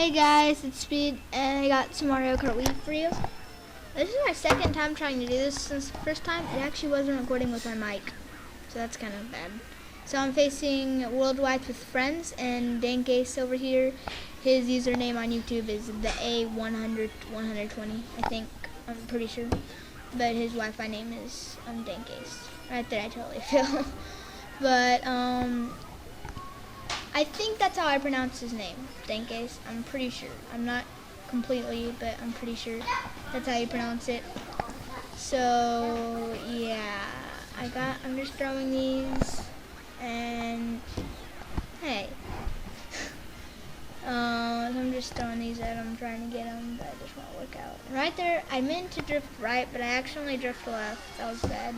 Hey guys, it's Speed, and I got some Mario Kart Wii for you. This is my second time trying to do this. Since the first time, it actually wasn't recording with my mic, so that's kind of bad. So I'm facing Worldwide with Friends, and Dankase over here, his username on YouTube is TheA120100, I think, I'm pretty sure. But his Wi-Fi name is Dankase. Right there, I totally feel. But, I think that's how I pronounce his name, Dankase. I'm pretty sure. I'm not completely, but I'm pretty sure that's how you pronounce it. So yeah, I'm just throwing these, and hey, I'm just throwing these at him, trying to get him, but it just won't work out. And right there, I meant to drift right, but I accidentally drifted left. That was bad.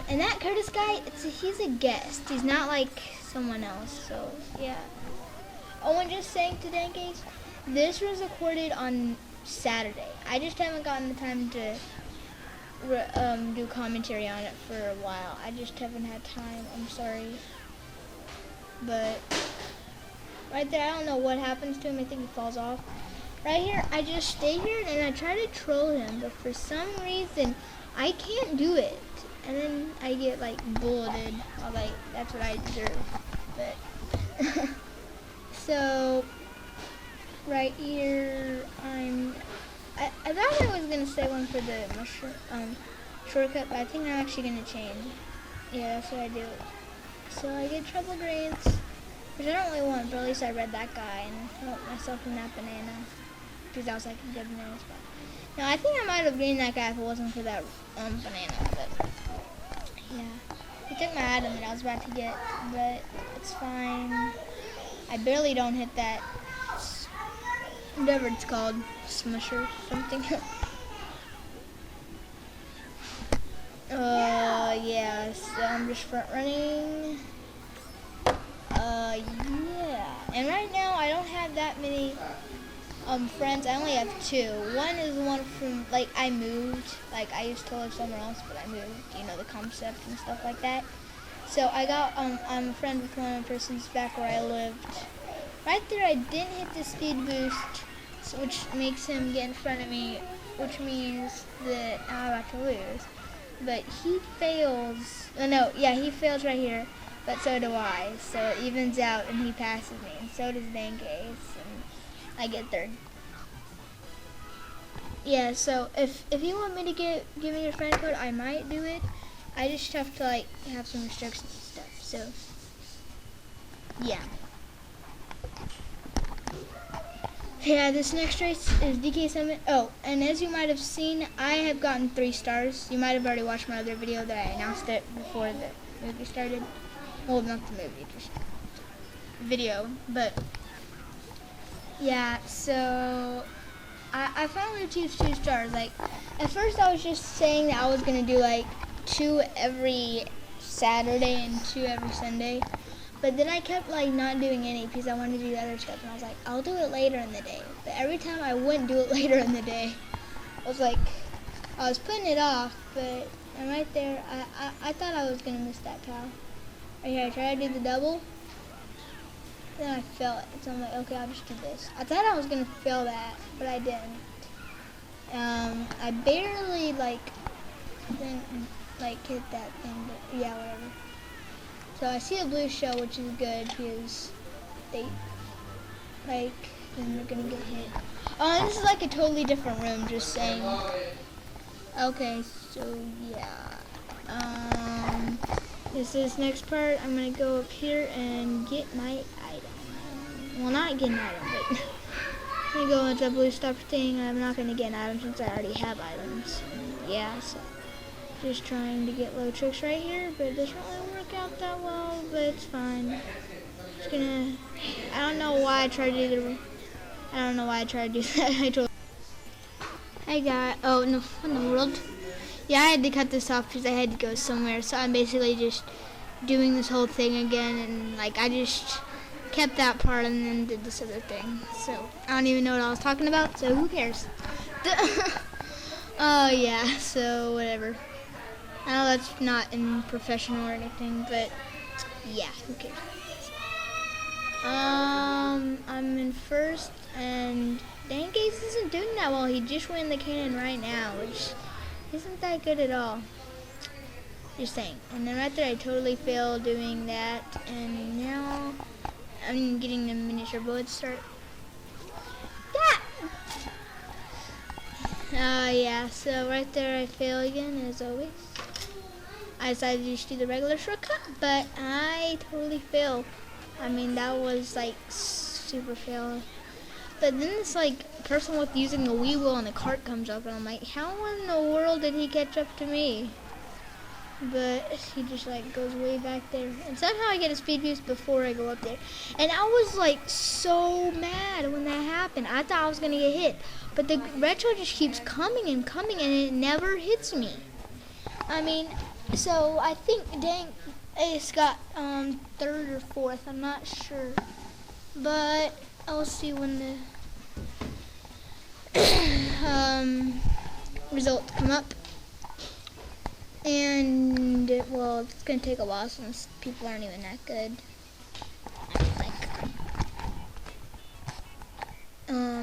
And that Curtis guy, he's a guest. He's not like someone else, so yeah. Oh, and just saying to Dankase, this was recorded on Saturday. I just haven't gotten the time to do commentary on it for a while. I just haven't had time. I'm sorry. But right there, I don't know what happens to him. I think he falls off. Right here, I just stay here and I try to troll him, but for some reason, I can't do it. And then I get like bulleted. Like that's what I deserve. But so right here, I thought I was gonna say one for the mushroom shortcut, but I think I'm actually gonna change. Yeah, that's what I do. So I get trouble grades, which I don't really want, but at least I read that guy and helped myself in that banana because that was like a good banana spot. Now I think I might have gained that guy if it wasn't for that banana, but yeah. He took my item that I was about to get, but it's fine. I barely don't hit that, whatever it's called, smusher something. Yeah, so I'm just front running. Yeah. And right now I don't have that many friends. I only have two. One is the one from, like, I moved. Like, I used to live somewhere else, but I moved, you know, the concept and stuff like that. So I got, I'm a friend with one person's back where I lived. Right there, I didn't hit the speed boost, which makes him get in front of me, which means that I'm about to lose. But he fails. He fails right here, but so do I. So it evens out, and he passes me, and so does Dankase, and I get third. Yeah, so if you want me to give me your friend code, I might do it. I just have to like have some restrictions and stuff. So yeah. Yeah, this next race is DK Summit. Oh, and as you might have seen, I have gotten 3 stars. You might have already watched my other video that I announced it before the movie started. Well, not the movie, just video. But yeah, so I finally achieved 2 stars. Like, at first I was just saying that I was gonna do like 2 every Saturday and 2 every Sunday. But then I kept like not doing any because I wanted to do the other stuff, and I was like, I'll do it later in the day. But every time I wouldn't do it later in the day, I was putting it off. But and right there, I thought I was gonna miss that cow. Right here, I tried to do the double, then I failed it. So I'm like, okay, I'll just do this. I thought I was gonna fail that, but I didn't. I barely didn't hit that thing, but yeah, whatever. So I see a blue shell, which is good because then they're gonna get hit. Oh, this is like a totally different room, just saying. Okay, so yeah. This is next part. I'm gonna go up here and get my item. Well, not get an item, but I'm gonna go into the blue stuff thing. I'm not gonna get an item since I already have items. Yeah, so. Just trying to get low tricks right here, but it doesn't really work out that well, but it's fine. Just gonna, I don't know why I tried to do that. I told. Hey guys, oh no, what in the world? Yeah, I had to cut this off because I had to go somewhere, so I'm basically just doing this whole thing again, and like I just kept that part and then did this other thing. So I don't even know what I was talking about, so who cares? Oh yeah, so whatever. I know that's not in professional or anything, but yeah, who cares? I'm I'm in first, and Dang Case isn't doing that well. He just won the cannon right now, which isn't that good at all. Just saying. And then right there, I totally failed doing that, and now I'm getting the miniature bullets start. Yeah, so right there I fail again, as always. I decided to just do the regular shortcut, but I totally failed. I mean, that was like super fail. But then this like person with using the Wii wheel on the cart comes up, and I'm like, how in the world did he catch up to me? But he just like goes way back there, and somehow I get a speed boost before I go up there. And I was like so mad when that happened. I thought I was gonna get hit, but the retro just keeps coming and coming, and it never hits me. I mean, so I think Dang Ace got third or fourth. I'm not sure, but I'll see when the results come up. And, well, it's going to take a while since people aren't even that good.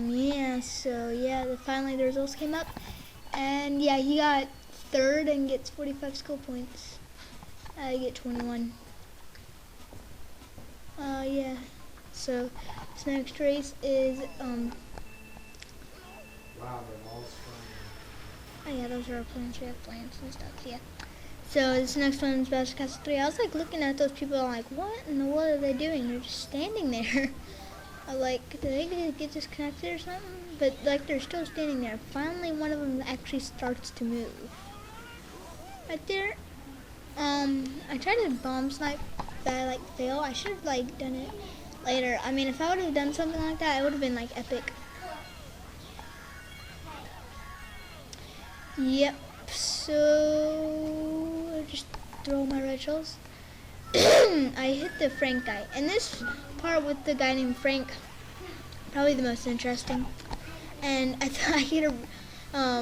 Yeah, so, yeah, finally the results came up. And, yeah, he got third and gets 45 skill points. I get 21. Yeah. So, this next race is, Wow, they're all strong. oh yeah, those are our plants. We have plants and stuff, yeah. So this next one is Best Castle 3. I was like looking at those people, I'm like, what in the world are they doing? They're just standing there. I'm like, did they get disconnected or something? But like they're still standing there. Finally one of them actually starts to move. Right there. I tried to bomb snipe, but I like fail. I should have like done it later. I mean, if I would have done something like that, it would have been like epic. Yep, so I just throw my red shells. I hit the Frank guy, and this part with the guy named Frank, probably the most interesting. And I thought I get a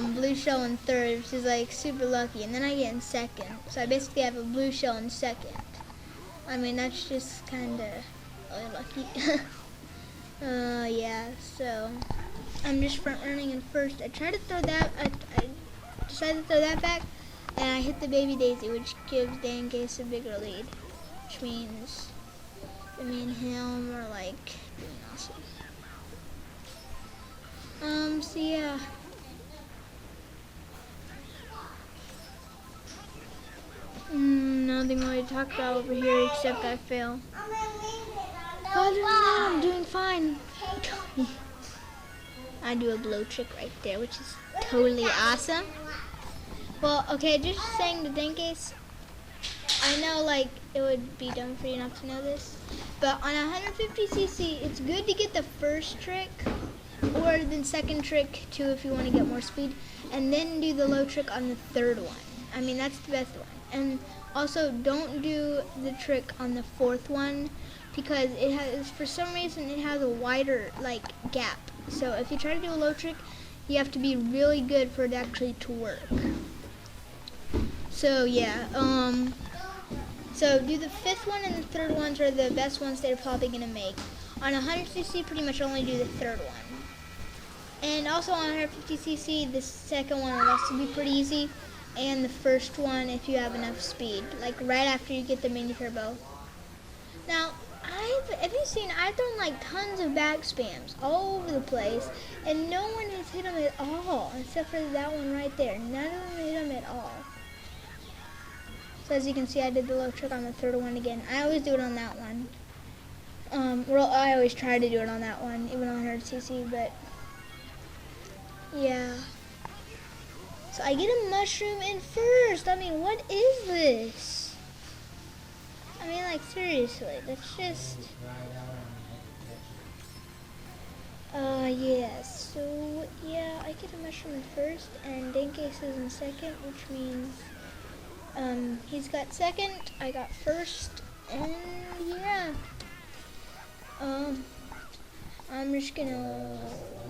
blue shell in third, which is like super lucky, and then I get in second. So I basically have a blue shell in second. I mean, that's just kind of really lucky. Yeah, so I'm just front running in first. I tried to throw that, I decided to throw that back, and I hit the baby daisy, which gives Dang Case a bigger lead, which means that me and him are like doing awesome. So yeah. Nothing really to talk about over here except I fail. Other than that, I'm doing fine. I do a blow trick right there, which is totally awesome. Well, okay, just saying the Dang Case, I know like it would be dumb for you not to know this, but on 150cc, it's good to get the first trick or the second trick too if you want to get more speed, and then do the low trick on the third one. I mean, that's the best one. And also, don't do the trick on the fourth one because it has, for some reason, it has a wider like gap. So if you try to do a low trick, you have to be really good for it actually to work. So yeah, so do the fifth one and the third ones are the best ones they're probably gonna make. On 100cc, pretty much only do the third one. And also on 150cc, the second one will also be pretty easy. And the first one if you have enough speed, like right after you get the mini turbo. Now, have you seen, I've done like tons of back spams all over the place, and no one has hit them at all, except for that one right there. None of them hit them at all. So as you can see, I did the low trick on the third one again. I always do it on that one. Well, I always try to do it on that one, even on 100cc, but yeah. So I get a mushroom in first. I mean, what is this? I mean, like, seriously, that's just... yeah, so, yeah, I get a mushroom in first, and Dang Case is in second, which means, he's got second, I got first, and, yeah. I'm just gonna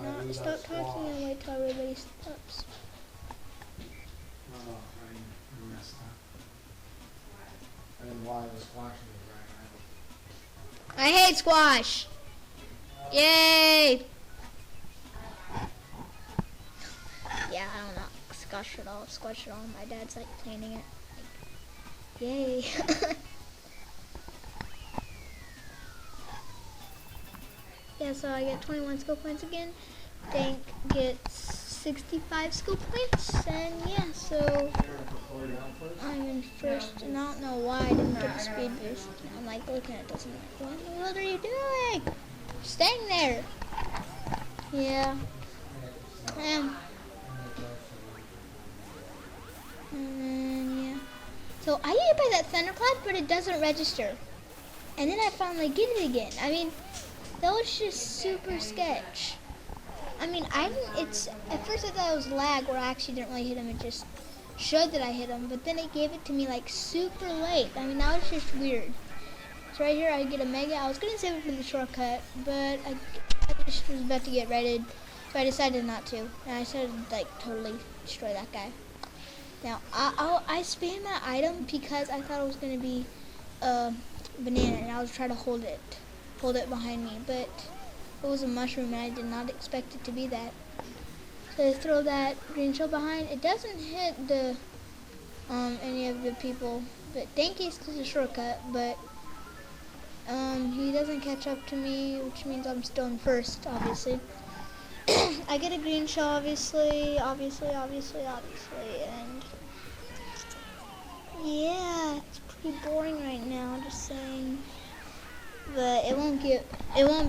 not stop talking and wait till everybody stops. Oh, I messed up. I didn't know why I was watching it right now. I hate squash. Yay! Yeah, I don't know. Squash it all, squash it all. My dad's like planning it. Like, yay. Yeah, so I get 21 skill points again. Dank gets 65 skill points. And yeah, so I'm in first. And I don't know why I didn't get a speed boost. I'm like looking at this and I'm like, what in the world are you doing? Staying there. Yeah. And then, yeah. So I need to buy that thunderclap, but it doesn't register. And then I finally get it again. I mean, that was just super sketch. I mean, it's, at first I thought it was lag where I actually didn't really hit him. It just showed that I hit him, but then it gave it to me like super late. I mean, that was just weird. So right here I get a mega. I was going to save it for the shortcut, but I just was about to get raided, so I decided not to. And I decided to like totally destroy that guy. Now, I spammed my item because I thought it was going to be a banana, and I was trying to hold it behind me, but it was a mushroom, and I did not expect it to be that. So I throw that green shell behind. It doesn't hit the any of the people, but Danky's is a shortcut, but he doesn't catch up to me, which means I'm still in first, obviously. I get a green shell, obviously, and yeah, it's pretty boring right now, just saying. But it won't be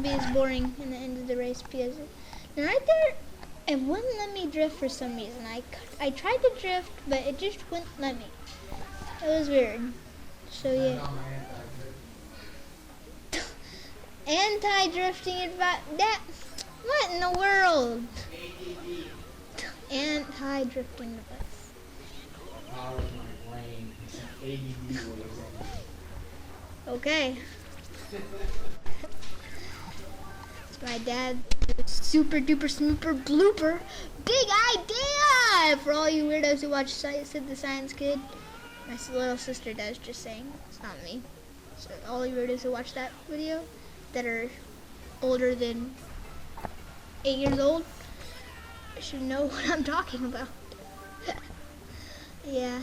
as boring in the end of the race because and right there, it wouldn't let me drift for some reason. I tried to drift, but it just wouldn't let me. It was weird. So yeah. Anti-drifting advice. That. What in the world? Anti-drifting device. Power of my brain. It's an ADD waves. Okay. It's my dad's super duper snooper blooper. Big idea for all you weirdos who watch Sid the Science Kid. My little sister does, just saying. It's not me. So all you weirdos who watch that video that are older than 8 years old should know what I'm talking about. Yeah.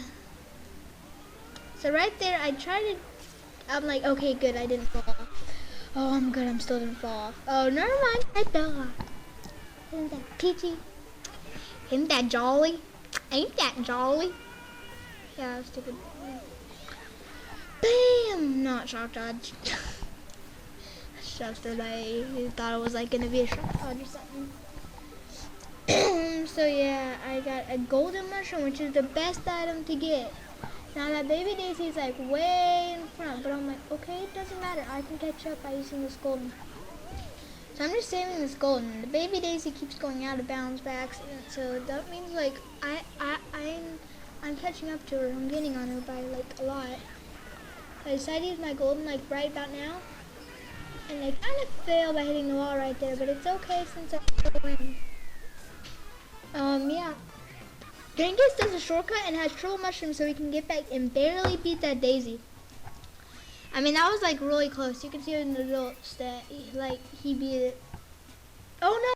So right there, I'm like, okay, good, I didn't fall off. Oh, I'm good, I'm still gonna fall off. Oh, never mind, I fell off. Isn't that peachy? Isn't that jolly? Ain't that jolly? Yeah, stupid. Bam! Not shock dodge. Just I thought it was like gonna be a shock dodge or something. So yeah, I got a golden mushroom, which is the best item to get. Now that baby daisy is like way in front, but I'm like, okay, it doesn't matter. I can catch up by using this golden. So I'm just saving this golden. The baby daisy keeps going out of bounds by accident, so that means like I'm catching up to her. I'm getting on her by like a lot. I decided to use my golden like right about now, and I kind of failed by hitting the wall right there, but it's okay since I still win. Yeah. Genghis does a shortcut and has triple mushrooms so he can get back and barely beat that daisy. I mean, that was like really close. You can see in the results that he beat it. Oh no!